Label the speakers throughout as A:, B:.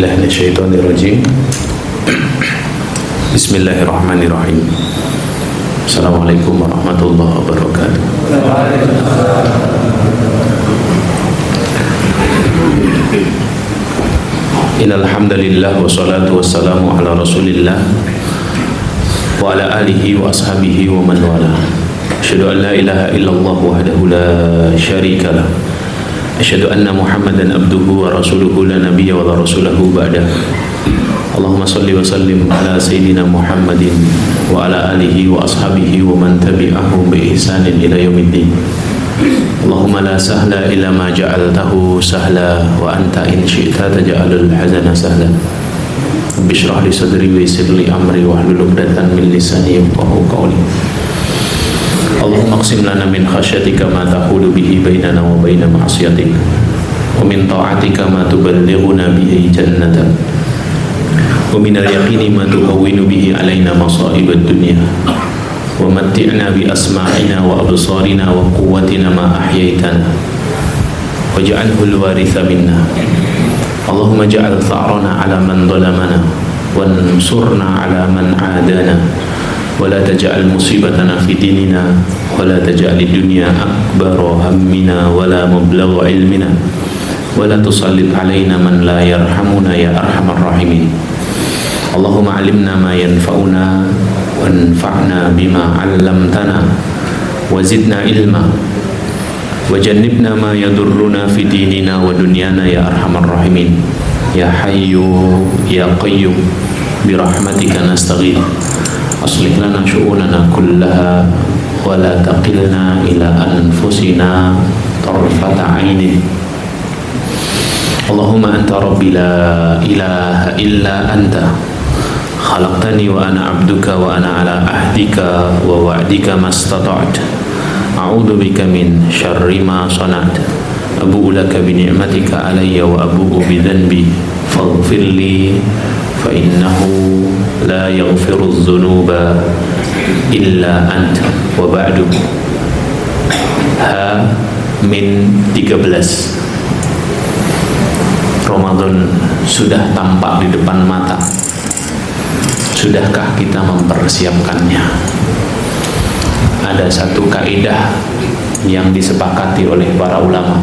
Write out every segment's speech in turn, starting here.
A: billahi minasyaitonir rajim. Bismillahirrahmanirrahim. Assalamualaikum warahmatullahi wabarakatuh. Innal hamdalillah wassalatu wassalamu ala Rasulillah wa ala alihi wa ashabihi wa man wala. Asyhadu an la ilaha illallah wahdahu la syarika lah. Asyhadu anna Muhammadan abduhu wa rasuluhu la nabiyya wa la rasulahu ba'dah. Allahumma salli wa sallim ala sayyidina Muhammadin wa ala alihi wa ashabihi wa man tabi'ahum bi ihsanin ila yaumiddin. Allahumma la sahla illa ma ja'altahu sahla wa anta in syi'ta taj'alul hazana sahla. Rabbi shrah li sadri wa yassir li amri wahlul 'uqdatam min lisani yafqahu qawli. Allahumma qsim lana min khasyatika ma tahulu bihi bainana wa baina ma'asiyatik wa min ta'atika ma tuballighuna bihi jannatak wa min al-yaqini ma tuhawwinu bihi alaina masa'ibad dunya wa matti'na bi asma'ina wa absarina wa quwwatina ma ahyaitana waj'alhu al-waritha minna. Allahumma ja'al tha'rana 'ala man zalamana wansurna 'ala man 'adana wa la taj'al musibatana fi dinina wa la taj'al ad-dunya akbara hammina wa la mablagha ilmina wa la tusallit 'alaina man la yarhamuna ya arhamar rahimin. Allahumma 'allimna ma yanfa'una wanfa'na bima 'allamtana wa zidna ilma wa jannibna ma yadurruna fi dinina wa dunyana ya arhamar rahimin. Ya hayyu ya qayyum bi rahmatika nastaghith. Aslih lana syu'unana kullaha wa la taqilna ila anfusina tarfata 'ainin. Allahumma anta rabbi la ilaha illa anta khalaqtani wa ana 'abduka wa ana 'ala ahdika wa wa'dika mastata'tu. A'udzu bika min syarri ma sana'tu. Abu'u laka bi ni'matika 'alayya wa abu'u bi dhanbi faghfir li fa innahu la yaghfiru dzunuba illa anta. Wa ba'du. Ha min 13. Ramadan sudah tampak di depan mata. Sudahkah kita mempersiapkannya? Ada satu kaidah yang disepakati oleh para ulama.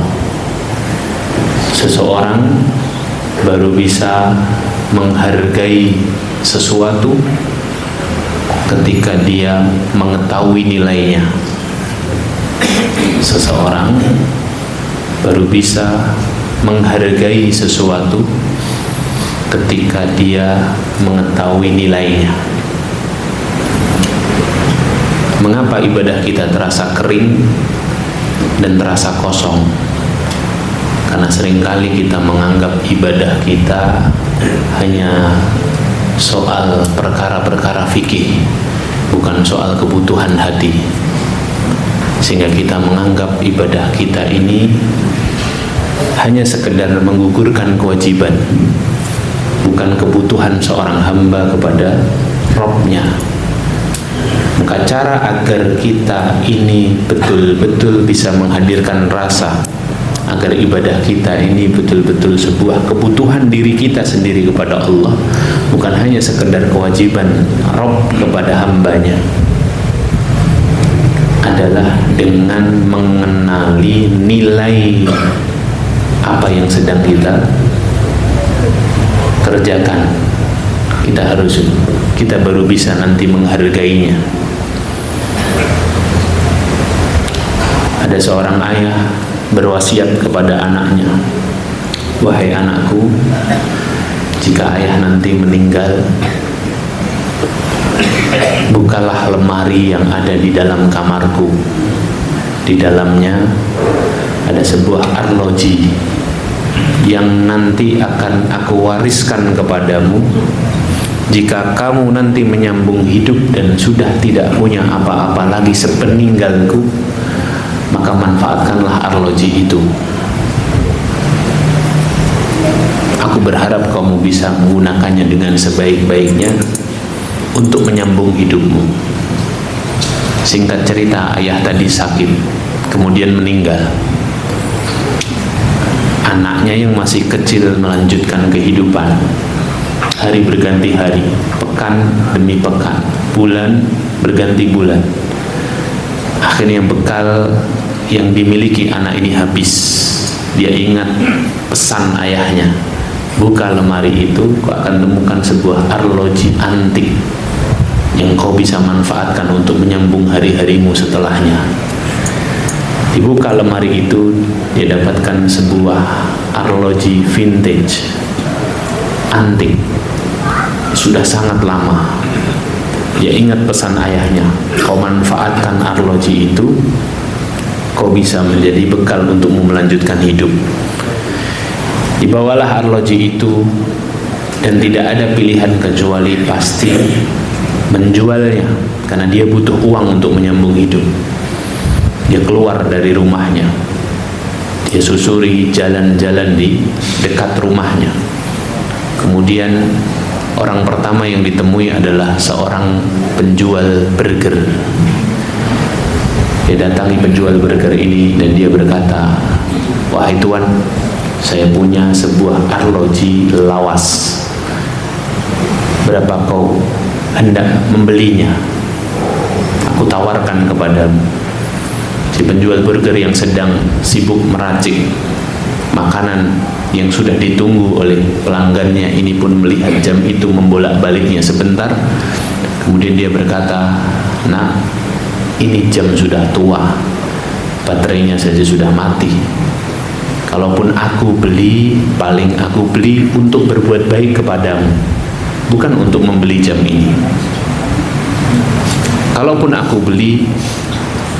A: Seseorang baru bisa menghargai sesuatu ketika dia mengetahui nilainya. Seseorang baru bisa menghargai sesuatu ketika dia mengetahui nilainya. Mengapa ibadah kita terasa kering dan terasa kosong? Karena seringkali kita menganggap ibadah kita hanya soal perkara-perkara fikih, bukan soal kebutuhan hati. Sehingga kita menganggap ibadah kita ini hanya sekedar menggugurkan kewajiban, bukan kebutuhan seorang hamba kepada Rabb-nya. Maka cara agar kita ini betul-betul bisa menghadirkan rasa, agar ibadah kita ini betul-betul sebuah kebutuhan diri kita sendiri kepada Allah, bukan hanya sekedar kewajiban Rabb kepada hambanya, adalah dengan mengenali nilai apa yang sedang kita kerjakan. Kita baru bisa nanti menghargainya. Ada seorang ayah berwasiat kepada anaknya, wahai anakku, jika ayah nanti meninggal, bukalah lemari yang ada di dalam kamarku. Di dalamnya ada sebuah arloji yang nanti akan aku wariskan kepadamu. Jika kamu nanti menyambung hidup dan sudah tidak punya apa-apa lagi sepeninggalku, maka manfaatkanlah arloji itu. Aku berharap kamu bisa menggunakannya dengan sebaik-baiknya untuk menyambung hidupmu. Singkat cerita, ayah tadi sakit, kemudian meninggal. anaknya yang masih kecil melanjutkan kehidupan. Hari berganti hari, pekan demi pekan, bulan berganti bulan. Akhirnya bekal yang dimiliki anak ini habis. Dia ingat pesan ayahnya, buka lemari itu, kau akan temukan sebuah arloji antik yang kau bisa manfaatkan untuk menyambung hari-harimu setelahnya. Dibuka lemari itu, dia dapatkan sebuah arloji vintage, antik, sudah sangat lama. Dia ingat pesan ayahnya, kau manfaatkan arloji itu, kau bisa menjadi bekal untukmu melanjutkan hidup. Dibawalah arloji itu, dan tidak ada pilihan kecuali pasti menjualnya, karena dia butuh uang untuk menyambung hidup. Dia keluar dari rumahnya, dia susuri jalan-jalan di dekat rumahnya. Kemudian orang pertama yang ditemui adalah seorang penjual burger. Dia datangi penjual burger ini dan dia berkata, wahai tuan, saya punya sebuah arloji lawas. Berapa kau hendak membelinya? Aku tawarkan kepadamu. Si penjual burger yang sedang sibuk meracik makanan yang sudah ditunggu oleh pelanggannya ini pun melihat jam itu membolak-baliknya sebentar. Kemudian dia berkata, nah, ini jam sudah tua, baterainya saja sudah mati. Kalaupun aku beli, paling aku beli untuk berbuat baik kepadamu, bukan untuk membeli jam ini. Kalaupun aku beli,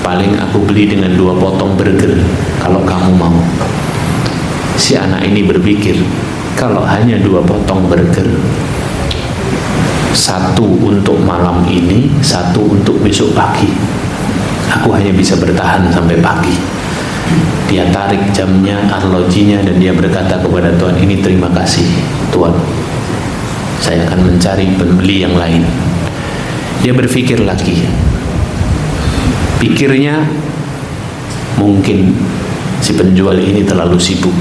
A: paling aku beli dengan 2 potong burger, kalau kamu mau. Si anak ini berpikir, kalau hanya 2 potong burger, 1 untuk malam ini, 1 untuk besok pagi, aku hanya bisa bertahan sampai pagi. Dia tarik jamnya, arlojinya, dan dia berkata kepada tuan ini, terima kasih tuan, saya akan mencari pembeli yang lain. Dia berpikir lagi. Pikirnya, mungkin si penjual ini terlalu sibuk.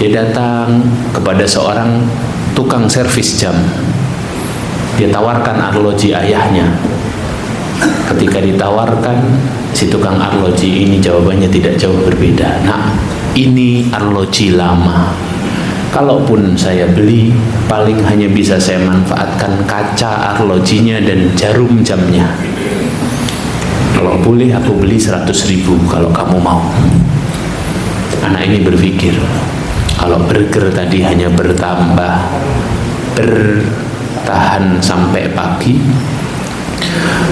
A: Dia datang kepada seorang tukang servis jam. Dia tawarkan arloji ayahnya. Ketika ditawarkan, si tukang arloji ini jawabannya tidak jauh berbeda. Nah, ini arloji lama. Kalaupun saya beli, paling hanya bisa saya manfaatkan kaca arlojinya dan jarum jamnya. Kalau boleh aku beli 100.000 kalau kamu mau. Anak ini berpikir, kalau burger tadi hanya bertambah, bertahan sampai pagi,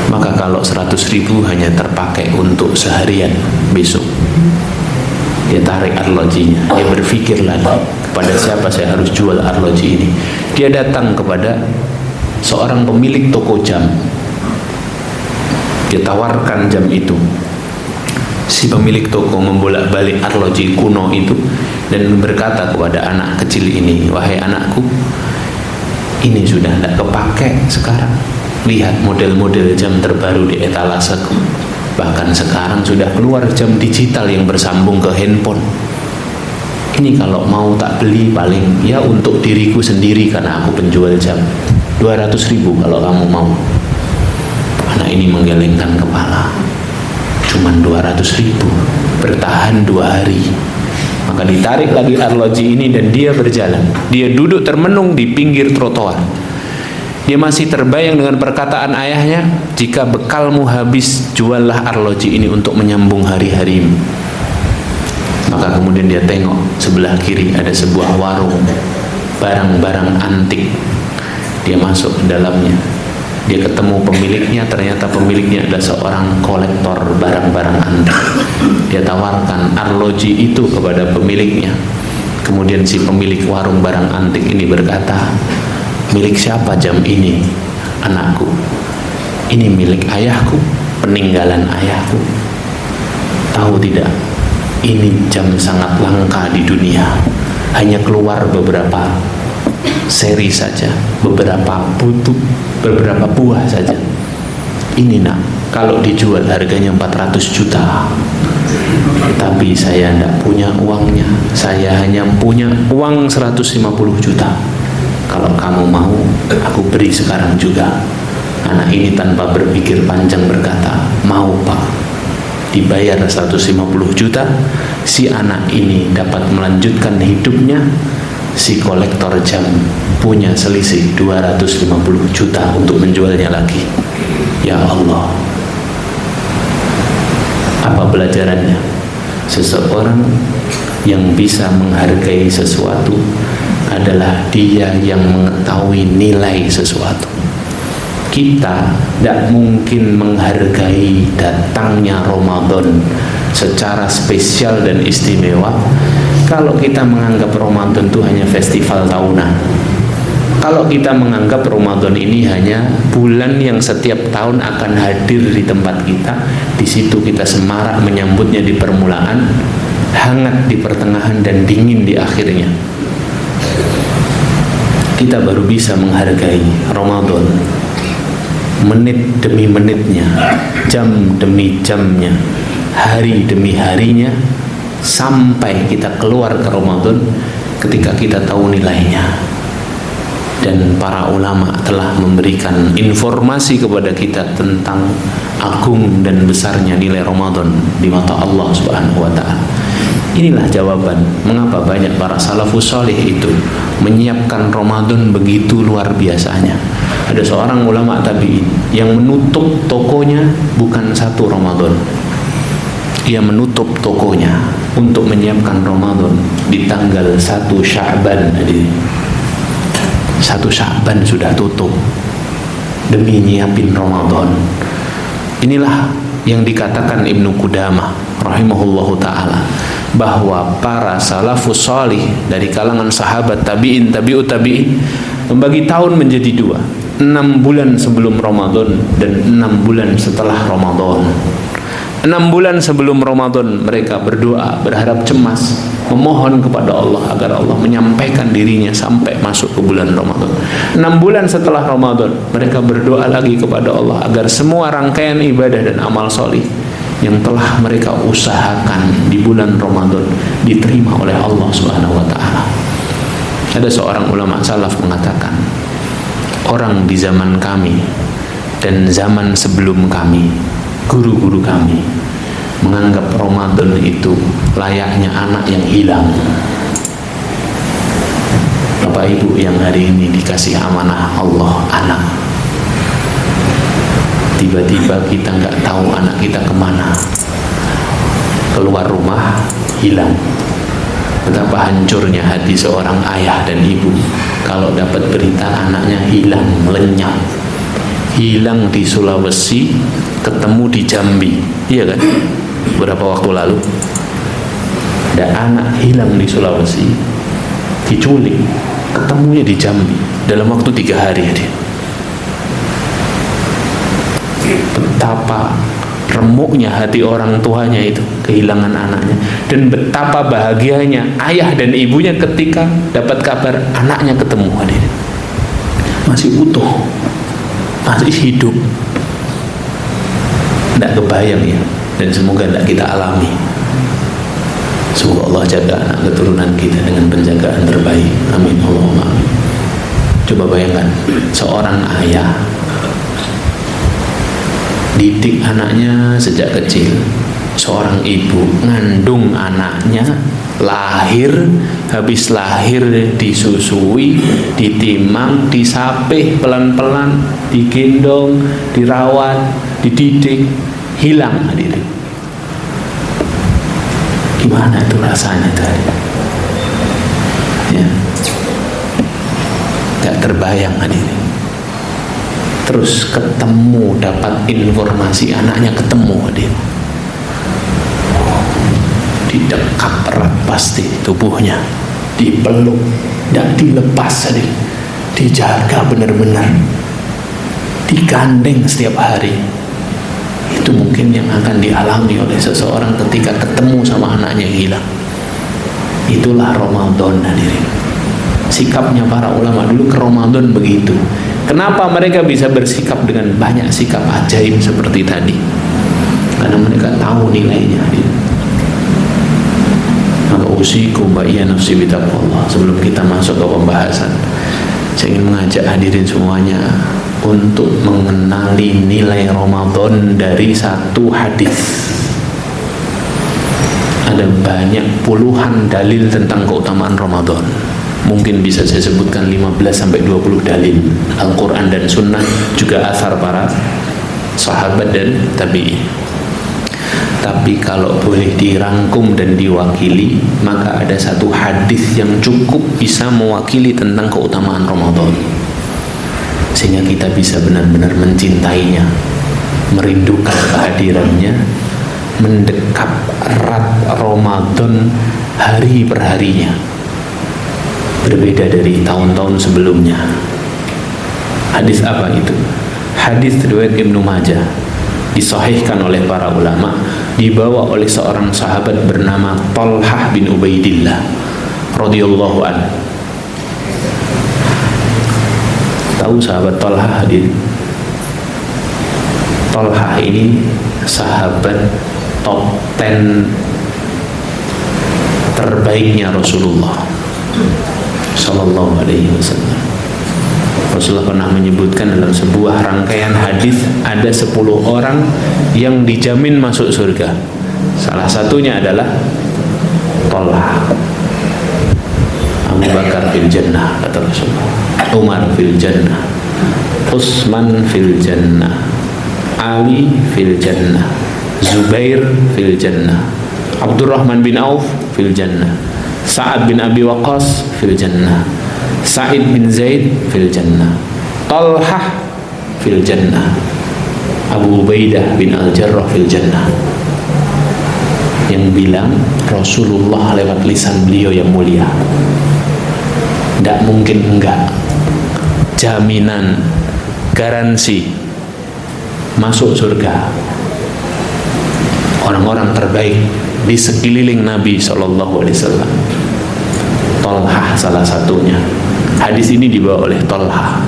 A: maka kalau 100.000 hanya terpakai untuk seharian besok. Dia tarik arlojinya. Dia berpikir lagi, kepada siapa saya harus jual arloji ini. Dia datang kepada seorang pemilik toko jam. Dia tawarkan jam itu. Si pemilik toko membolak-balik arloji kuno itu dan berkata kepada anak kecil ini, wahai anakku, ini sudah tidak kepakai sekarang. Lihat model-model jam terbaru di etalaseku. Bahkan sekarang sudah keluar jam digital yang bersambung ke handphone. Ini kalau mau tak beli, paling ya untuk diriku sendiri karena aku penjual jam. 200.000 kalau kamu mau. Anak ini menggelengkan kepala. Cuman 200.000, bertahan 2 hari. Maka ditarik lagi arloji ini dan dia berjalan. Dia duduk termenung di pinggir trotoar. Dia masih terbayang dengan perkataan ayahnya, jika bekalmu habis, juallah arloji ini untuk menyambung hari-harimu. Maka kemudian dia tengok sebelah kiri ada sebuah warung barang-barang antik. Dia masuk ke dalamnya. Dia ketemu pemiliknya, ternyata pemiliknya adalah seorang kolektor barang-barang antik. Dia tawarkan arloji itu kepada pemiliknya. Kemudian si pemilik warung barang antik ini berkata, milik siapa jam ini, anakku? Ini milik ayahku, peninggalan ayahku. Tahu tidak, ini jam sangat langka di dunia. Hanya keluar beberapa seri saja, beberapa buah saja. ini nak, kalau dijual harganya 400 juta, tapi saya tidak punya uangnya, saya hanya punya uang 150 juta. Kalau kamu mau, aku beri sekarang juga. Anak ini tanpa berpikir panjang berkata, mau Pak. Dibayar 150 juta, si anak ini dapat melanjutkan hidupnya. Si kolektor jam punya selisih 250 juta untuk menjualnya lagi. Ya Allah, apa pelajarannya? Seseorang yang bisa menghargai sesuatu adalah dia yang mengetahui nilai sesuatu. Kita tidak mungkin menghargai datangnya Ramadan secara spesial dan istimewa kalau kita menganggap Ramadan itu hanya festival tahunan. Kalau kita menganggap Ramadan ini hanya bulan yang setiap tahun akan hadir di tempat kita, di situ kita semarak menyambutnya di permulaan, hangat di pertengahan dan dingin di akhirnya. Kita baru bisa menghargai Ramadan menit demi menitnya, jam demi jamnya, hari demi harinya, sampai kita keluar ke Ramadan ketika kita tahu nilainya. Dan para ulama telah memberikan informasi kepada kita tentang agung dan besarnya nilai Ramadan di mata Allah Subhanahu wa ta'ala. Inilah jawaban mengapa banyak para salafus salih itu menyiapkan Ramadan begitu luar biasanya. Ada seorang ulama tabi'in yang menutup tokonya bukan satu Ramadan. Ia menutup tokonya untuk menyiapkan Ramadan di tanggal 1 Sya'ban. 1 Sya'ban sudah tutup demi nyiapin Ramadan. Inilah yang dikatakan Ibnu Qudamah rahimahullahu ta'ala, bahwa para salafus salih dari kalangan sahabat, tabi'in, tabi'ut tabi'in membagi tahun menjadi dua, 6 bulan sebelum Ramadan dan 6 bulan setelah Ramadan. 6 bulan sebelum Ramadan mereka berdoa, berharap cemas, memohon kepada Allah agar Allah menyampaikan dirinya sampai masuk ke bulan Ramadan. 6 bulan setelah Ramadan mereka berdoa lagi kepada Allah agar semua rangkaian ibadah dan amal solih yang telah mereka usahakan di bulan Ramadan diterima oleh Allah Subhanahu wa ta'ala. Ada seorang ulama salaf mengatakan, orang di zaman kami dan zaman sebelum kami, guru-guru kami, menganggap Ramadan itu layaknya anak yang hilang. Bapak Ibu yang hari ini dikasih amanah Allah anak, tiba-tiba kita nggak tahu anak kita kemana, keluar rumah hilang. Betapa hancurnya hati seorang ayah dan ibu kalau dapat berita anaknya hilang, lenyap. Hilang di Sulawesi, ketemu di Jambi, iya kan? Beberapa waktu lalu ada anak hilang di Sulawesi, diculik, ketemunya di Jambi dalam waktu 3 hari. Betapa remuknya hati orang tuanya itu kehilangan anaknya, dan betapa bahagianya ayah dan ibunya ketika dapat kabar anaknya ketemu, hadirin, masih utuh, masih hidup. Tidak kebayang ya, dan semoga tidak kita alami. Semoga Allah jaga anak keturunan kita dengan penjagaan terbaik. Amin Allahumma amin. Coba bayangkan seorang ayah didik anaknya sejak kecil, seorang ibu ngandung anaknya, lahir, habis lahir disusui, ditimang, disapih pelan-pelan, digendong, dirawat, dididik, hilang, hadirin. Gimana itu rasanya tadi? Ya, gak terbayang, hadirin. Terus ketemu, dapat informasi anaknya ketemu, hadirin. Didekap erat pasti tubuhnya, dipeluk, tidak dilepas, hadirin. Dijaga benar-benar, digandeng setiap hari. Itu mungkin yang akan dialami oleh seseorang ketika ketemu sama anaknya yang hilang. Itulah Ramadan, hadirin. Sikapnya para ulama dulu ke Ramadan begitu. Kenapa mereka bisa bersikap dengan banyak sikap ajaib seperti tadi? Karena mereka tahu nilainya. Maka usikum wa iya nafsi bitaqwallah. Sebelum kita masuk ke pembahasan, saya ingin mengajak hadirin semuanya untuk mengenali nilai Ramadan dari satu hadis. Ada banyak puluhan dalil tentang keutamaan Ramadan. Mungkin bisa saya sebutkan 15-20 dalil Al-Quran dan Sunnah, juga asar para sahabat dan tabi'in. Tapi kalau boleh dirangkum dan diwakili, maka ada satu hadis yang cukup bisa mewakili tentang keutamaan Ramadan, sehingga kita bisa benar-benar mencintainya, merindukan kehadirannya, mendekap erat Ramadan hari per harinya, berbeda dari tahun-tahun sebelumnya. Hadis apa itu? Hadis riwayat Ibnu Majah, disahihkan oleh para ulama, dibawa oleh seorang sahabat bernama Talhah bin Ubaidillah radhiyallahu anhu. Tahu sahabat Talhah hadir? Talhah ini sahabat top 10 terbaiknya Rasulullah sallallahu alaihi wasallam. Rasulullah pernah menyebutkan dalam sebuah rangkaian hadis, ada 10 orang yang dijamin masuk surga. Salah satunya adalah Talhah. Abu Bakar fil jannah, kata Rasulullah. Umar fil jannah, Utsman fil jannah, Ali fil jannah, Zubair fil jannah, Abdurrahman bin Auf fil jannah, Sa'ad bin Abi Waqqas fil jannah, Sa'id bin Zaid fil jannah, Talhah fil jannah, Abu Ubaidah bin Al-Jarrah fil jannah. Yang bilang Rasulullah lewat lisan beliau yang mulia. Tidak mungkin enggak. Jaminan, garansi masuk surga orang-orang terbaik di sekeliling Nabi SAW. Talhah salah satunya. Hadis ini dibawa oleh Talhah.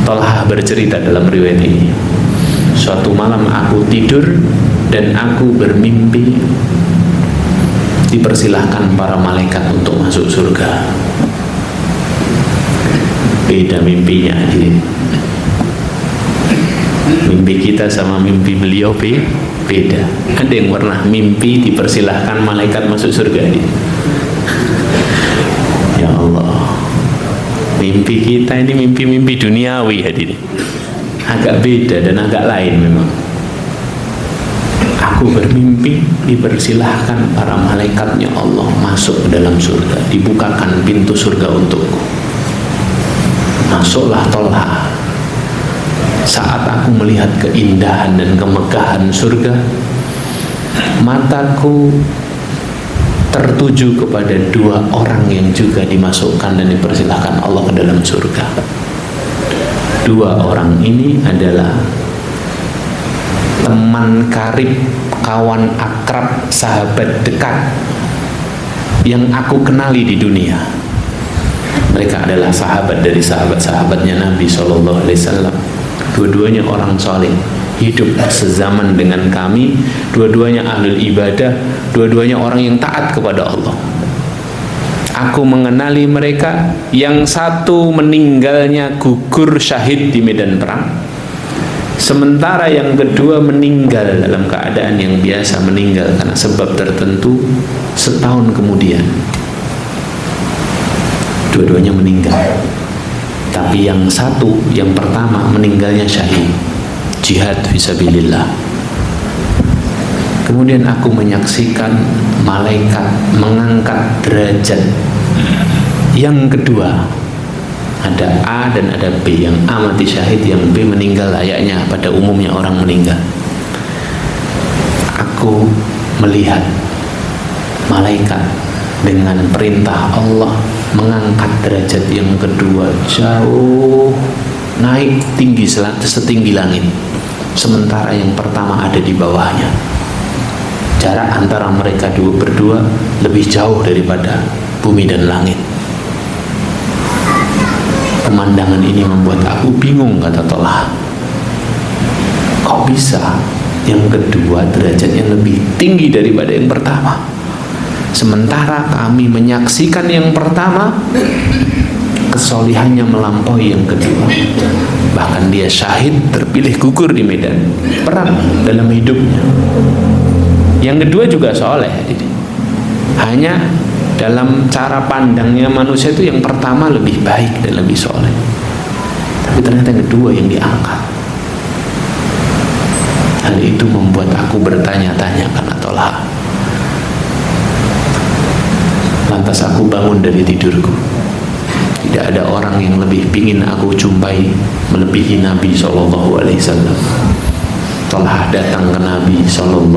A: Talhah bercerita dalam riwayat ini, suatu malam aku tidur dan aku bermimpi dipersilahkan para malaikat untuk masuk surga. Beda mimpinya, mimpi kita sama mimpi beliau beda. Ada yang pernah mimpi dipersilahkan malaikat masuk surga? Ya Allah, mimpi kita ini mimpi-mimpi duniawi hadirin, agak beda dan agak lain memang. Aku bermimpi dipersilahkan para malaikatnya Allah masuk ke dalam surga, dibukakan pintu surga untukku. Masuklah Talhah. Saat aku melihat keindahan dan kemegahan surga, mataku tertuju kepada 2 orang yang juga dimasukkan dan dipersilahkan Allah ke dalam surga. 2 orang ini adalah teman karib, kawan akrab, sahabat dekat yang aku kenali di dunia. Mereka adalah sahabat dari sahabat-sahabatnya Nabi SAW. Dua-duanya orang saleh, hidup sezaman dengan kami. Dua-duanya ahlul ibadah, dua-duanya orang yang taat kepada Allah. Aku mengenali mereka. Yang satu meninggalnya gugur syahid di medan perang, sementara yang kedua meninggal dalam keadaan yang biasa, meninggal karena sebab tertentu setahun kemudian. Dua-duanya meninggal. Tapi yang satu, yang pertama meninggalnya syahid, jihad fisabilillah. Kemudian aku menyaksikan malaikat mengangkat derajat yang kedua. Ada A dan ada B. Yang A mati syahid, yang B meninggal layaknya pada umumnya orang meninggal. Aku melihat malaikat dengan perintah Allah mengangkat derajat yang kedua jauh, naik tinggi setinggi langit, sementara yang pertama ada di bawahnya. Jarak antara mereka berdua lebih jauh daripada bumi dan langit. pemandangan ini membuat aku bingung, kata Tolha. Kok bisa yang kedua derajatnya lebih tinggi daripada yang pertama, sementara kami menyaksikan yang pertama kesolihannya melampaui yang kedua. Bahkan dia syahid, terpilih gugur di medan perang dalam hidupnya. Yang kedua juga soleh. Hanya dalam cara pandangnya manusia itu yang pertama lebih baik dan lebih soleh, tapi ternyata yang kedua yang diangkat. Hal itu membuat aku bertanya-tanya, karena Tolha. Lantas aku bangun dari tidurku. Tidak ada orang yang lebih pingin aku jumpai melebihi Nabi SAW. Tolha datang ke Nabi SAW.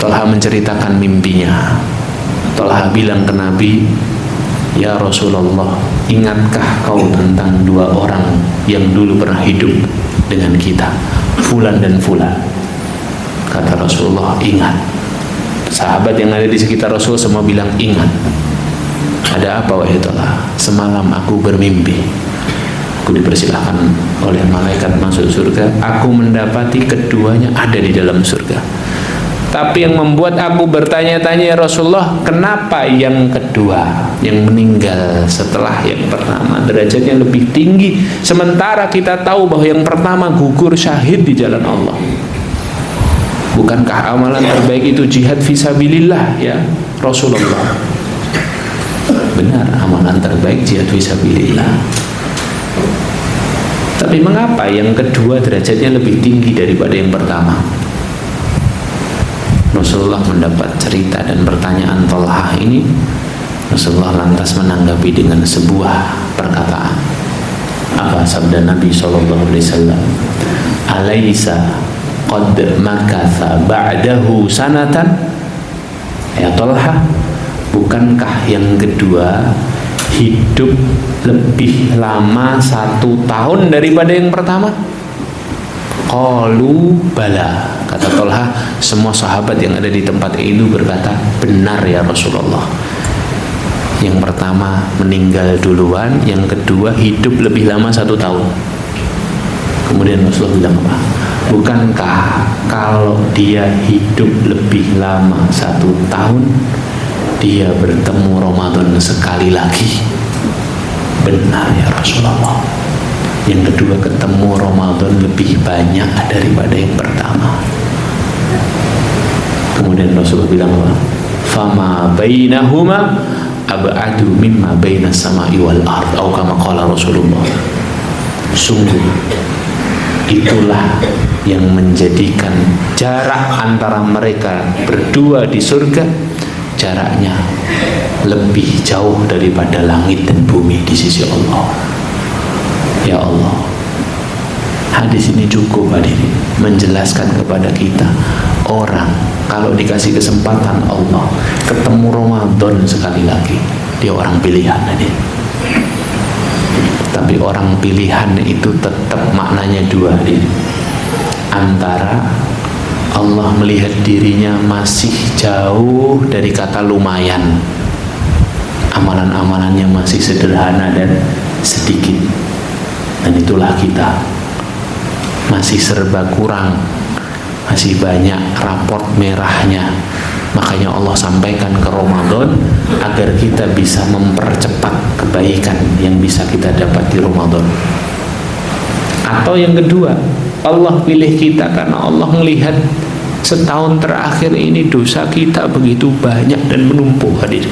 A: Tolha menceritakan mimpinya. Tolha bilang ke Nabi, "Ya Rasulullah, ingatkah kau tentang dua orang yang dulu pernah hidup dengan kita, Fulan dan Fulan?" Kata Rasulullah, "Ingat." Sahabat yang ada di sekitar Rasul semua bilang, "Ingat." "Ada apa wahai Tolha?" "Semalam aku bermimpi. Aku dipersilahkan oleh malaikat masuk surga. Aku mendapati keduanya ada di dalam surga. Tapi yang membuat aku bertanya-tanya, ya Rasulullah, kenapa yang kedua yang meninggal setelah yang pertama derajatnya lebih tinggi, sementara kita tahu bahwa yang pertama gugur syahid di jalan Allah? Bukankah amalan terbaik itu jihad fisabilillah ya Rasulullah?" Benar, amalan terbaik jihad fisabilillah. Tapi mengapa yang kedua derajatnya lebih tinggi daripada yang pertama? Rasulullah mendapat cerita dan pertanyaan Tolha ini. Rasulullah lantas menanggapi dengan sebuah perkataan. Apa sabda Nabi SAW? "Alaysa qad makatha ba'dahu sanatan?" Ya Tolha, bukankah yang kedua hidup lebih lama 1 tahun daripada yang pertama? Qalu bala. Kata Tolha, semua sahabat yang ada di tempat itu berkata, "Benar ya Rasulullah. Yang pertama meninggal duluan, yang kedua hidup lebih lama 1 tahun. Kemudian Rasulullah bilang apa? "Bukankah kalau dia hidup lebih lama 1 tahun, dia bertemu Ramadan sekali lagi?" Benar ya Rasulullah. Yang kedua ketemu Ramadan lebih banyak daripada yang pertama. Kemudian Rasulullah bilang apa? "Fama bainahuma ab'adu mimma bainas sama'i wal ard." Atau kama qala Rasulullah. Sungguh itulah yang menjadikan jarak antara mereka berdua di surga, jaraknya lebih jauh daripada langit dan bumi di sisi Allah. Ya Allah, hadis ini cukup hadirin menjelaskan kepada kita, orang kalau dikasih kesempatan Allah ketemu Ramadan sekali lagi, dia orang pilihan hadirin. Tapi orang pilihan itu tetap maknanya dua hadirin. Antara Allah melihat dirinya masih jauh dari kata lumayan, amalan-amalannya masih sederhana dan sedikit. Dan itulah kita, masih serba kurang, masih banyak raport merahnya. Makanya Allah sampaikan ke Ramadan agar kita bisa mempercepat kebaikan yang bisa kita dapat di Ramadan. Atau yang kedua, Allah pilih kita karena Allah melihat setahun terakhir ini dosa kita begitu banyak dan menumpuk hadir.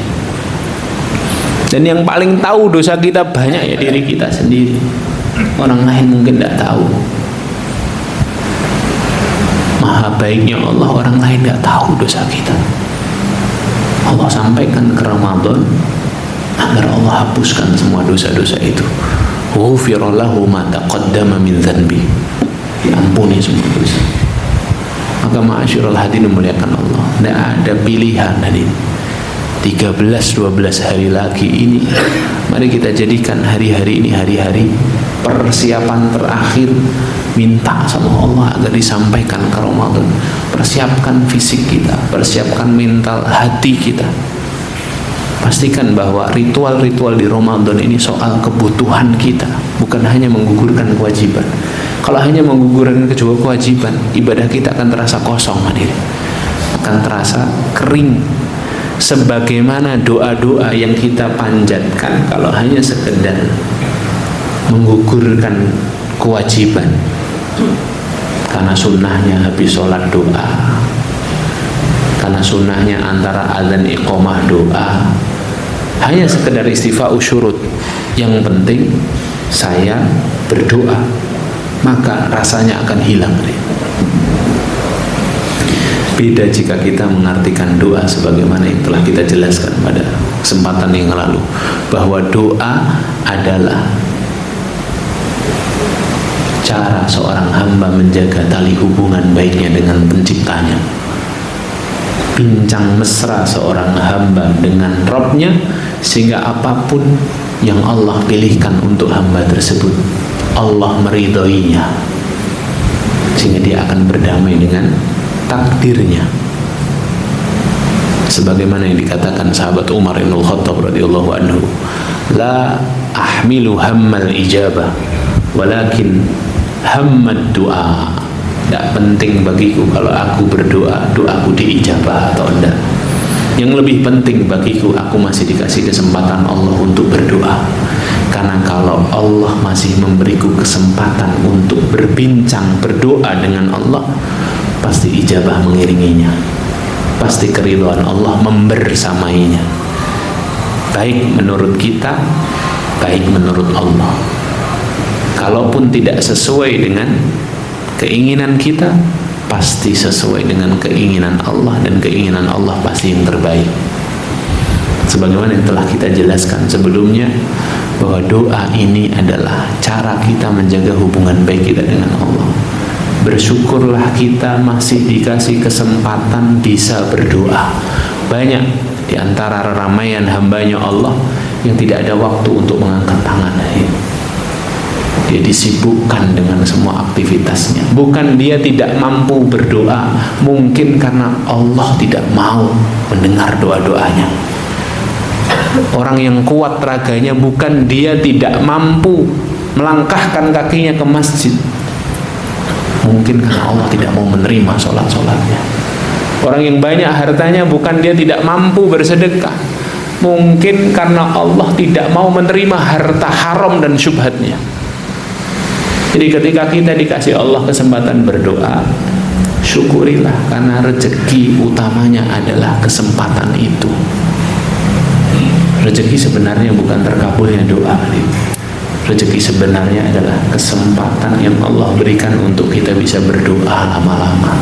A: Dan yang paling tahu dosa kita banyak ya diri kita sendiri. Orang lain mungkin tidak tahu. Maha baiknya Allah, orang lain tidak tahu dosa kita. Allah sampaikan ke Ramadan agar Allah hapuskan semua dosa-dosa itu. Ghufira lahu ma taqaddama min dzanbi. Diampuni semua dosa. Maka ma'asyiral hadirin memuliakan Allah, tidak ada pilihan hadirin. 13-12 hari lagi ini, mari kita jadikan hari-hari ini hari-hari persiapan terakhir. Minta sama Allah agar disampaikan ke Ramadan. Persiapkan fisik kita, persiapkan mental hati kita. Pastikan bahwa ritual-ritual di Ramadan ini soal kebutuhan kita, bukan hanya menggugurkan kewajiban. Kalau hanya menggugurkan kewajiban, ibadah kita akan terasa kosong, hadirin. Akan terasa kering. Sebagaimana doa-doa yang kita panjatkan kalau hanya sekedar menggugurkan kewajiban. Karena sunnahnya habis sholat doa, karena sunnahnya antara azan iqamah doa, hanya sekedar istifa'u syurut. Yang penting saya berdoa, maka rasanya akan hilang. Beda jika kita mengartikan doa sebagaimana yang telah kita jelaskan pada kesempatan yang lalu, bahwa doa adalah cara seorang hamba menjaga tali hubungan baiknya dengan penciptanya, bincang mesra seorang hamba dengan Rabbnya, sehingga apapun yang Allah pilihkan untuk hamba tersebut Allah meridhoinya, sehingga dia akan berdamai dengan takdirnya. Sebagaimana yang dikatakan sahabat Umar bin Khattab radhiyallahu anhu, la ahmilu hammal ijabah walakin hammad doa. Tidak penting bagiku kalau aku berdoa, doaku diijabah atau enggak. Yang lebih penting bagiku, aku masih dikasih kesempatan Allah untuk berdoa. Karena kalau Allah masih memberiku kesempatan untuk berbincang, berdoa dengan Allah, pasti ijabah mengiringinya, pasti keridhaan Allah membersamainya, baik menurut kita, baik menurut Allah. Kalaupun tidak sesuai dengan keinginan kita, pasti sesuai dengan keinginan Allah, dan keinginan Allah pasti yang terbaik. Sebagaimana yang telah kita jelaskan sebelumnya, bahwa doa ini adalah cara kita menjaga hubungan baik kita dengan Allah. Bersyukurlah kita masih dikasih kesempatan bisa berdoa. Banyak di antara keramaian hambanya Allah yang tidak ada waktu untuk mengangkat tangan. Dia disibukkan dengan semua aktivitasnya. Bukan dia tidak mampu berdoa, mungkin karena Allah tidak mau mendengar doa-doanya. Orang yang kuat raganya bukan dia tidak mampu melangkahkan kakinya ke masjid, mungkin karena Allah tidak mau menerima sholat-sholatnya. Orang yang banyak hartanya bukan dia tidak mampu bersedekah, mungkin karena Allah tidak mau menerima harta haram dan syubhatnya. Jadi ketika kita dikasih Allah kesempatan berdoa, syukurilah, karena rezeki utamanya adalah kesempatan itu. Rezeki sebenarnya bukan terkabulnya doa. Rezeki sebenarnya adalah kesempatan yang Allah berikan untuk kita bisa berdoa lama-lama,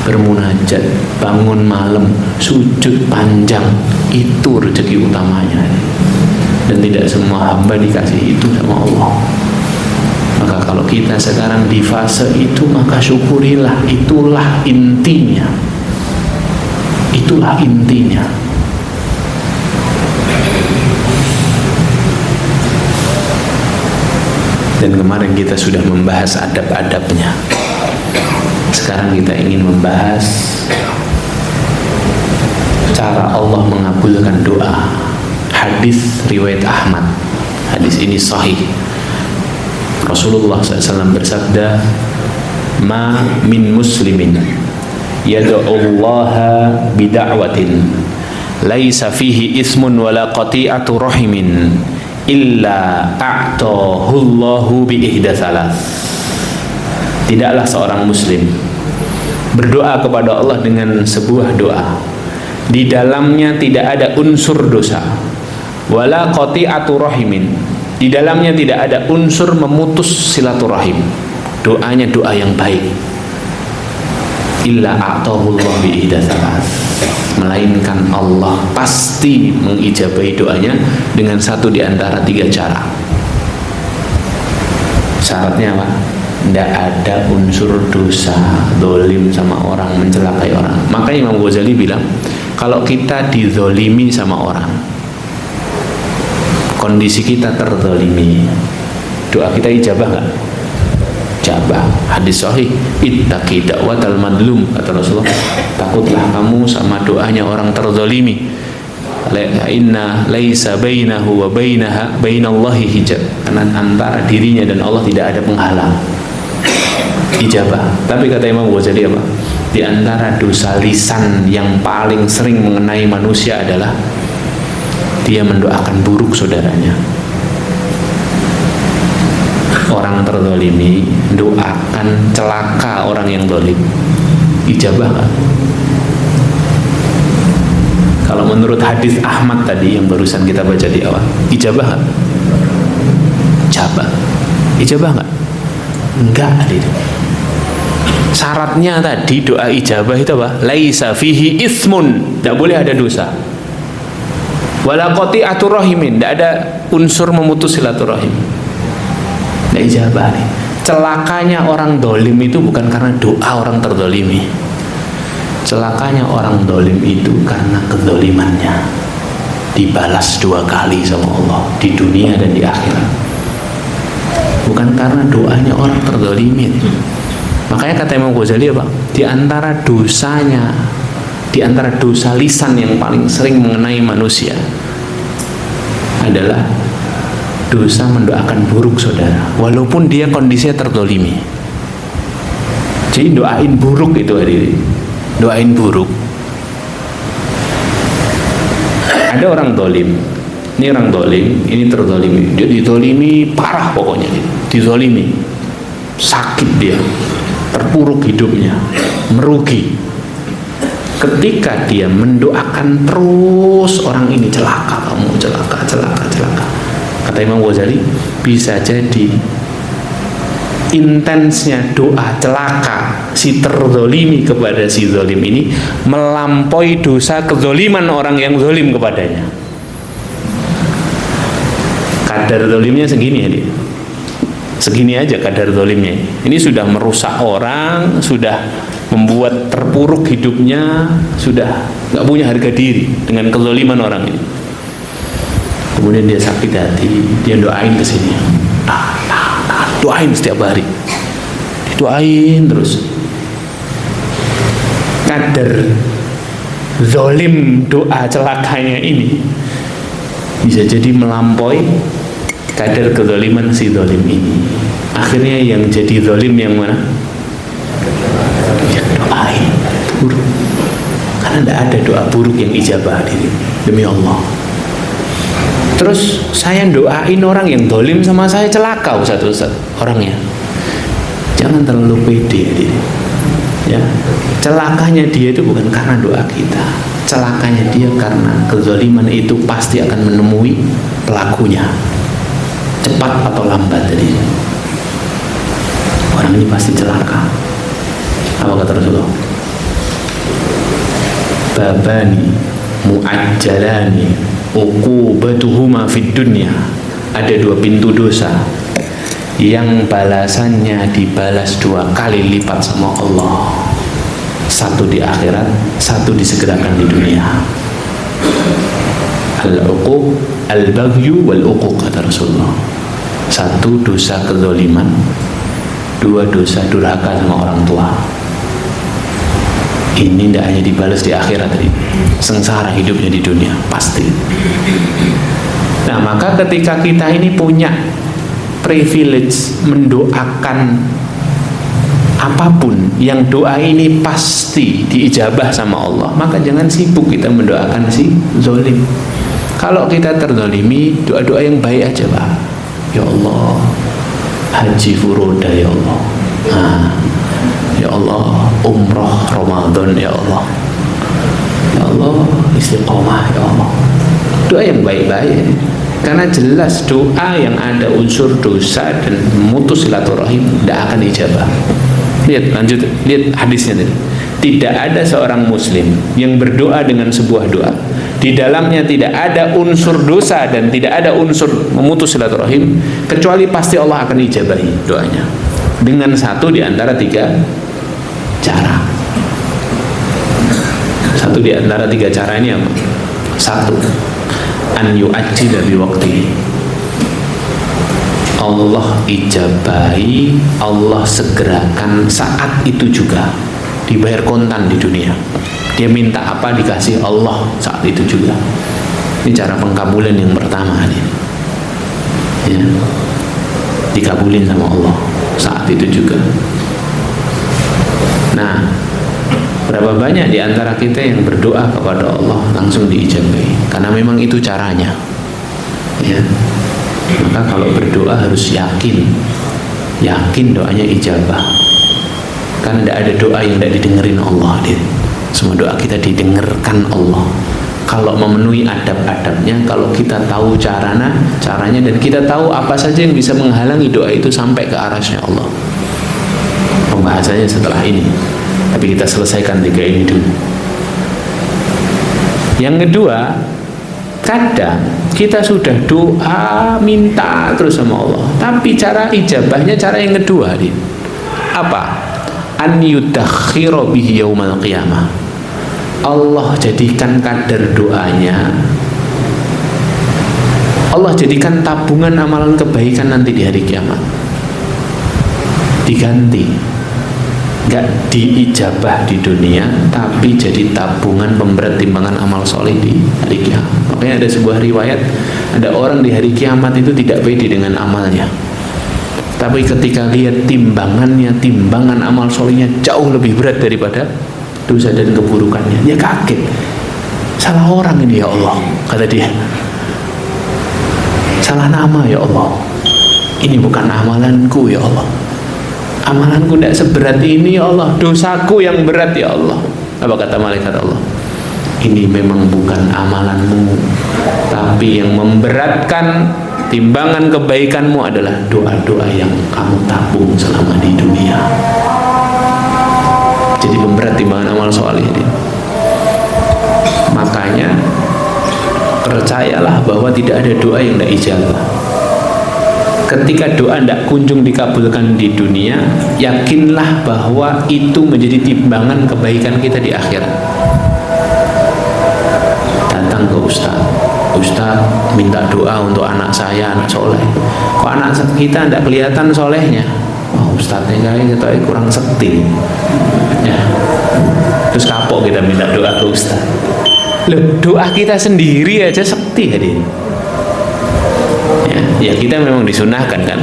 A: bermunajat, bangun malam, sujud panjang. Itu rezeki utamanya. Dan tidak semua hamba dikasih itu sama Allah. Maka kalau kita sekarang di fase itu, maka syukurilah. Itulah intinya. Itulah intinya. Dan kemarin kita sudah membahas adab-adabnya. Sekarang kita ingin membahas cara Allah mengabulkan doa. Hadis riwayat Ahmad. Hadis ini sahih. Rasulullah SAW bersabda, "Ma min muslimin yad'ullaha bida'watin laisa fihi ismun wala qati'atu rahimin illa a'tahullahu bi ihda thalath." Tidaklah seorang muslim berdoa kepada Allah dengan sebuah doa di dalamnya tidak ada unsur dosa, wala qati'atu rahimin, di dalamnya tidak ada unsur memutus silaturahim. Doanya doa yang baik. Illa a'tahullahu bi ihda thalath, melainkan Allah pasti mengijabahi doanya dengan satu di antara tiga cara. Syaratnya apa? Tidak ada unsur dosa, dolim sama orang, mencelakai orang. Maka Imam Ghazali bilang, kalau kita dizolimi sama orang, kondisi kita terzolimi, doa kita ijabah nggak? Ijabah. Hadis sahih, ittaqi da'watal madlum, kata Rasulullah, takutlah kamu sama doanya orang terzolimi. inna laisa bainahu wa bainallahi hijab, karena antara dirinya dan Allah tidak ada penghalang ijabah. Tapi kata Imam Ghazali apa? Di antara dosa lisan yang paling sering mengenai manusia adalah dia mendoakan buruk saudaranya. Orang terzalimi doakan celaka orang yang zalim, ijabah kan? Kalau menurut hadis Ahmad tadi yang barusan kita baca di awal, ijabah kan? Ijabah nggak? Enggak adil. Syaratnya tadi doa ijabah itu apa? Laisa fihi ismun, tidak boleh ada dosa. Wala qati'atur rahimin, tidak ada unsur memutus silaturahim. Tidak ijabah nih. Celakanya orang dolim itu bukan karena doa orang terdolimi. Celakanya orang dolim itu karena kedolimannya dibalas 2 kali sama Allah di dunia dan di akhirat. Bukan karena doanya orang terdolimin. Makanya kata Imam Ghazali apa? Di antara dosanya, di antara dosa lisan yang paling sering mengenai manusia adalah dosa mendoakan buruk saudara, walaupun dia kondisinya terdolimi. Jadi doain buruk itu hadirin, doain buruk. Ada orang dolim, ini orang dolim, ini terdolimi, dia didolimi parah pokoknya, didolimi, sakit dia, terpuruk hidupnya, merugi. Ketika dia mendoakan terus orang ini celaka, kamu celaka. Kata Imam Ghazali, bisa jadi intensnya doa celaka si terzolimi kepada si zolim ini melampaui dosa kezoliman orang yang zolim kepadanya. Kadar zolimnya segini ya dia. Segini aja kadar zolimnya. Ini sudah merusak orang, sudah membuat terpuruk hidupnya, sudah nggak punya harga diri dengan kezoliman orang ini. Kemudian dia sakit hati, dia doain ke sini, doain setiap hari, doain terus. Kadar zolim doa celakanya ini bisa jadi melampaui kadar kezaliman si zolim ini. Akhirnya yang jadi zolim yang mana? Yang doain buruk. Karena tidak ada doa buruk yang ijabah demi Allah. Terus saya doain orang yang zolim sama saya celaka, Ustaz orangnya. Jangan terlalu pede ya. Celakanya dia itu bukan karena doa kita. Celakanya dia karena kezaliman itu pasti akan menemui pelakunya, cepat atau lambat. Jadi orang ini pasti celaka. Apa kata Rasulullah? Babani mu'ajjalani uqubatuhuma fid dunya. Ada 2 pintu dosa yang balasannya dibalas 2 kali lipat sama Allah. Satu di akhirat, satu disegerakan di dunia. Al-uquq, al-baghyu wal-uquq kata Rasulullah. 1 dosa kezaliman, 2 dosa durhaka sama orang tua. Ini tidak hanya dibalas di akhirat tadi, sengsara hidupnya di dunia pasti. Nah, maka ketika kita ini punya privilege mendoakan apapun yang doa ini pasti diijabah sama Allah, maka jangan sibuk kita mendoakan si zolim. Kalau kita terzolimi, doa-doa yang baik aja Pak. Ya Allah, haji furoda ya Allah. Ya Allah, umroh Ramadan ya Allah. Ya Allah, istiqomah ya Allah. Doa yang baik-baik. Karena jelas doa yang ada unsur dosa dan memutus silaturahim tidak akan dijabah. Lihat, lanjut, lihat hadisnya tadi. Tidak ada seorang muslim yang berdoa dengan sebuah doa di dalamnya tidak ada unsur dosa dan tidak ada unsur memutus silaturahim, kecuali pasti Allah akan ijabahi doanya dengan 1 di antara 3 cara. 1 di antara 3 cara ini apa? 1, an yu'ajjila bi waqtihi. Allah ijabahi, Allah segerakan saat itu juga. Dibayar kontan di dunia. Dia minta apa dikasih Allah saat itu juga. Ini cara pengkabulan yang pertama nih. Ya, dikabulin sama Allah saat itu juga. Nah, berapa banyak di antara kita yang berdoa kepada Allah langsung diijabahi? Karena memang itu caranya. Ya. Maka kalau berdoa harus yakin doanya ijabah. Karena tidak ada doa yang tidak didengerin Allah. Semua doa kita didengarkan Allah. Kalau memenuhi adab-adabnya, kalau kita tahu caranya, dan kita tahu apa saja yang bisa menghalangi doa itu sampai ke arasnya Allah. Pembahasannya setelah ini, tapi kita selesaikan 3 ini dulu. Yang kedua, kadang kita sudah doa minta terus sama Allah, tapi cara ijabahnya cara yang kedua, apa? An yudakhira bihi yaumal qiyamah. Allah jadikan kadar doanya, Allah jadikan tabungan amalan kebaikan nanti di hari kiamat. Diganti, gak diijabah di dunia, tapi jadi tabungan pemberat timbangan amal soleh di hari kiamat. Makanya ada sebuah riwayat, ada orang di hari kiamat itu tidak pede dengan amalnya, tapi ketika lihat timbangan amal solehnya jauh lebih berat daripada dosa dan keburukannya, dia kaget. Salah orang ini ya Allah, kata dia. Salah nama ya Allah. Ini bukan amalanku ya Allah. Amalanku tidak seberat ini ya Allah. Dosaku yang berat ya Allah. Apa kata malaikat Allah? Ini memang bukan amalanmu, tapi yang memberatkan timbangan kebaikanmu adalah doa-doa yang kamu tabung selama di dunia. Jadi pemberat timbangan amal soleh ini. Makanya percayalah bahwa tidak ada doa yang tidak ijabah. Ketika doa tidak kunjung dikabulkan di dunia, yakinlah bahwa itu menjadi timbangan kebaikan kita di akhirat. Datang ke Ustaz minta doa untuk anak saya, anak soleh. Kok anak kita tidak kelihatan solehnya? Ustaznya kayaknya kurang sekti ya. Terus kapok kita minta doa ke Ustaz. Loh, doa kita sendiri aja sekti hadir. Ya kita memang disunahkan kan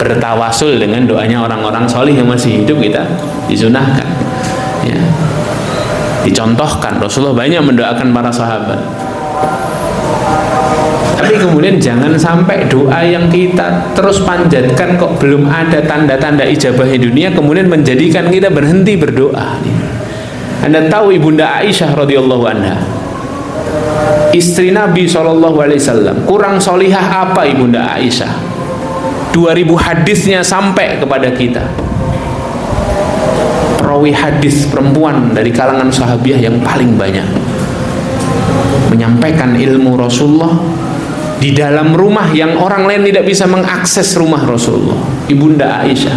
A: bertawasul dengan doanya orang-orang soleh yang masih hidup, kita disunahkan ya. Dicontohkan Rasulullah banyak mendoakan para sahabat. Tapi kemudian jangan sampai doa yang kita terus panjatkan kok belum ada tanda-tanda ijabah di dunia, kemudian menjadikan kita berhenti berdoa. Anda tahu Ibunda Aisyah radhiyallahu anha, istri Nabi SAW, kurang solihah apa Ibunda Aisyah? 2000 hadisnya sampai kepada kita. Perawi hadis perempuan dari kalangan sahabiah yang paling banyak, menyampaikan ilmu Rasulullah di dalam rumah yang orang lain tidak bisa mengakses rumah Rasulullah. Ibunda Aisyah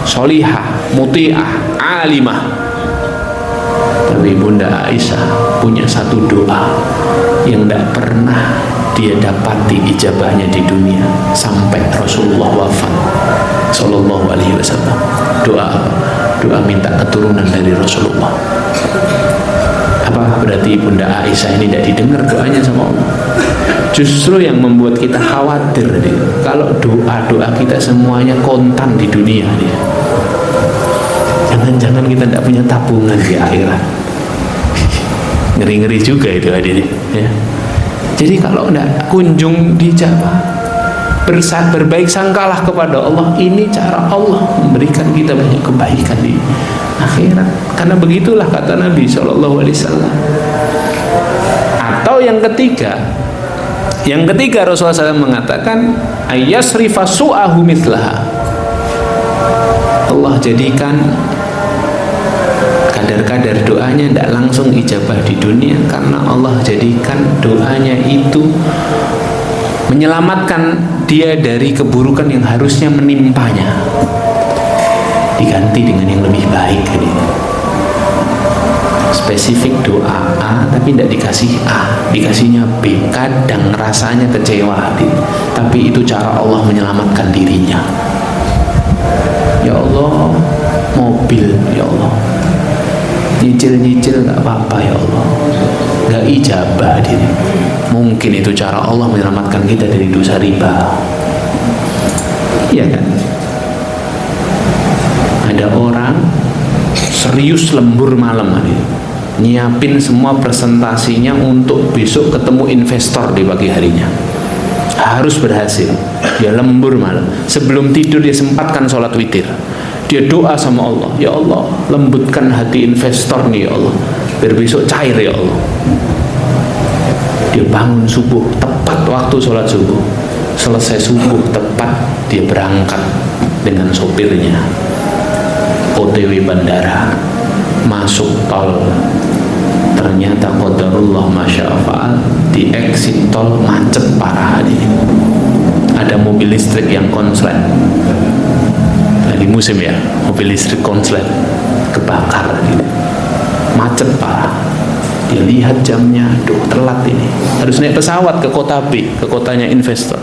A: solihah, muti'ah, alimah. Tapi Ibunda Aisyah punya satu doa yang tidak pernah dia dapati ijabahnya di dunia sampai Rasulullah wafat sallallahu alaihi wasallam. Doa apa? Doa minta keturunan dari Rasulullah. Apa berarti Ibunda Aisyah ini tidak didengar doanya sama Allah? Justru yang membuat kita khawatir kalau doa-doa kita semuanya kontan di dunia dia. Jangan-jangan kita tidak punya tabungan di akhirat. Ngeri-ngeri juga itu hadirin ya. Jadi kalau tidak kunjung dijabah, berbaik sangkalah kepada Allah. Ini cara Allah memberikan kita banyak kebaikan di akhirat. Karena begitulah kata Nabi SAW. Atau yang ketiga Rasulullah SAW mengatakan ayyasrifa su'ahu mithlaha. Allah jadikan kadar-kadar doanya tidak langsung ijabah di dunia, karena Allah jadikan doanya itu menyelamatkan dia dari keburukan yang harusnya menimpanya, diganti dengan yang lebih baik. Spesifik doa A tapi tidak dikasih A, dikasihnya B. Kadang rasanya kecewa, tapi itu cara Allah menyelamatkan dirinya. Ya Allah, mobil ya Allah, nyicil-nyicil gak apa-apa ya Allah, gak nggak ijabah. Mungkin itu cara Allah menyelamatkan kita dari dosa riba. Iya kan? Ada orang serius lembur malam nyiapin semua presentasinya untuk besok ketemu investor di pagi harinya, harus berhasil. Dia lembur malam, sebelum tidur dia sempatkan sholat witir, dia doa sama Allah, ya Allah lembutkan hati investor nih ya Allah, biar besok cair ya Allah. Dia bangun subuh tepat waktu sholat subuh, selesai subuh tepat dia berangkat dengan sopirnya OTW bandara, masuk tol. Ternyata qadarullah masya'afa'al, di exit tol macet parah. Ada mobil listrik yang konslet, lagi musim ya, mobil listrik konslet kebakar, macet parah. Dia lihat jamnya, aduh telat ini, harus naik pesawat ke kota B, ke kotanya investor.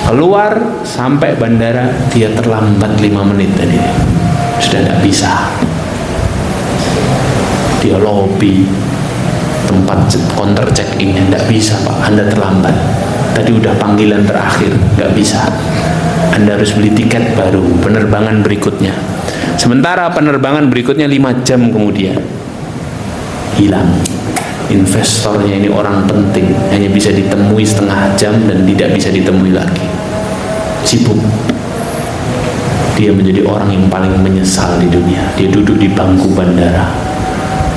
A: Keluar sampai bandara dia terlambat 5 menit tadi, sudah tidak bisa. Dia lobby tempat counter check-in, tidak bisa Pak, Anda terlambat, tadi udah panggilan terakhir, nggak bisa, Anda harus beli tiket baru, penerbangan berikutnya. Sementara penerbangan berikutnya 5 jam kemudian hilang. Investornya ini orang penting, hanya bisa ditemui setengah jam dan tidak bisa ditemui lagi, sibuk. Dia menjadi orang yang paling menyesal di dunia. Dia duduk di bangku bandara,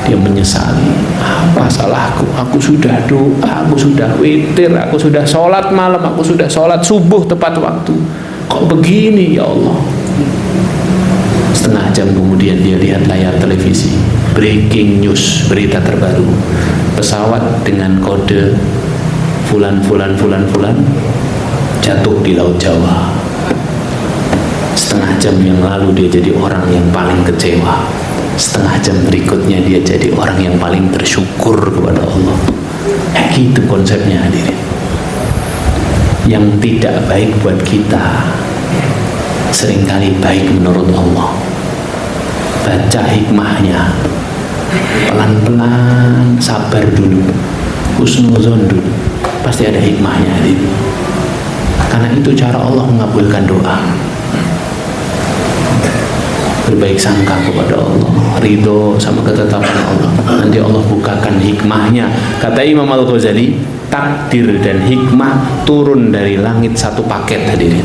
A: dia menyesali, apa salahku, aku sudah doa, aku sudah witir, aku sudah sholat malam, aku sudah sholat subuh tepat waktu, kok begini ya Allah. Setengah jam kemudian dia lihat layar televisi, breaking news, berita terbaru, pesawat dengan kode fulan jatuh di Laut Jawa. Setengah jam yang lalu dia jadi orang yang paling kecewa, setengah jam berikutnya dia jadi orang yang paling bersyukur kepada Allah. Gitu konsepnya hadirin. Yang tidak baik buat kita seringkali baik menurut Allah. Baca hikmahnya, pelan-pelan, sabar dulu, husnuzon dulu, pasti ada hikmahnya hadirin. Karena itu cara Allah mengabulkan doa. Berbaik sangka kepada Allah, ridho sama ketetapan Allah, nanti Allah bukakan hikmahnya. Kata Imam Al-Ghazali, takdir dan hikmah turun dari langit satu paket hadirin.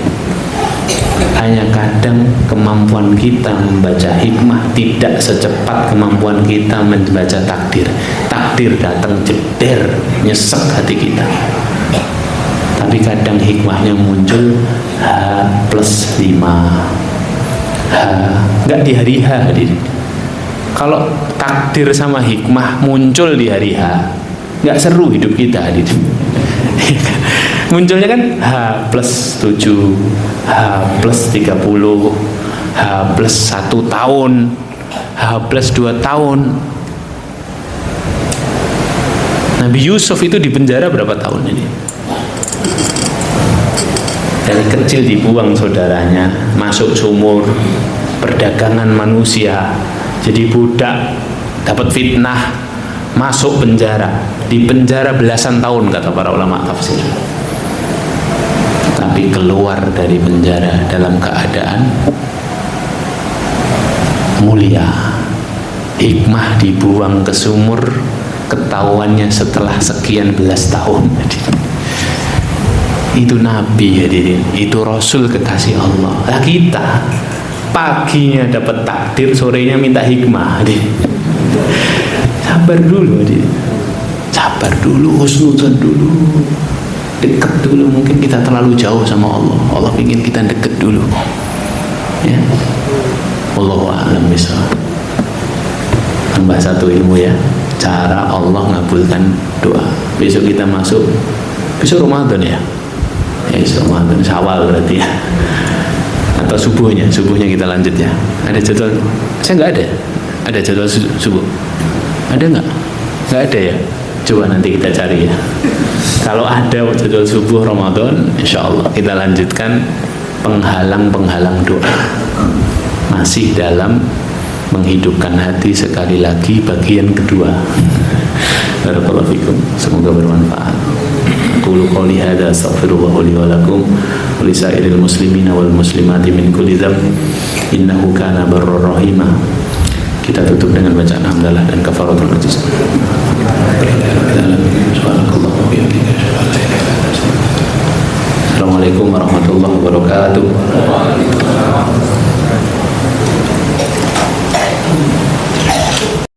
A: Hanya kadang kemampuan kita membaca hikmah tidak secepat kemampuan kita membaca takdir. Takdir datang jeder, nyesek hati kita. Tapi kadang hikmahnya muncul H+5, nggak di hari H hadirin. Kalau takdir sama hikmah muncul di hari H, nggak seru hidup kita hadirin. Munculnya kan H+7, H+30, H+1 tahun, H+2 tahun. Nabi Yusuf itu di penjara berapa tahun ini? Dari kecil dibuang saudaranya, masuk sumur, perdagangan manusia, jadi budak, dapat fitnah, masuk penjara, di penjara belasan tahun kata para ulama tafsir. Tapi keluar dari penjara dalam keadaan mulia. Hikmah dibuang ke sumur, ketahuannya setelah sekian belas tahun. Itu Nabi hadirin, itu Rasul kekasih Allah. Nah kita paginya dapat takdir, sorenya minta hikmah hadirin. Sabar dulu hadirin, sabar dulu, husnuzon dulu, dekat dulu. Mungkin kita terlalu jauh sama Allah, Allah ingin kita dekat dulu ya. Wallahu a'lam bishawab. Tambah satu ilmu ya, cara Allah ngabulkan doa. Besok kita masuk, besok Ramadan ya, Ramadan Syawal berarti ya, atau subuhnya kita lanjut ya. Ada jadwal? Saya nggak ada. Ada jadwal subuh? Ada nggak? Nggak ada ya. Coba nanti kita cari ya. Kalau ada jadwal subuh Ramadan, insya Allah kita lanjutkan penghalang-penghalang doa. Masih dalam menghidupkan hati sekali lagi bagian kedua. Barakallahu barakallahu fikum. Semoga bermanfaat. Aqulu qouli hadza astaghfirullah li wa lakum wa li sa'iril muslimina wal muslimati min kulli dzamb innahu kana barrar rahima. Kita tutup dengan bacaan hamdalah dan kafaratul majlis. Assalamualaikum warahmatullahi wabarakatuh.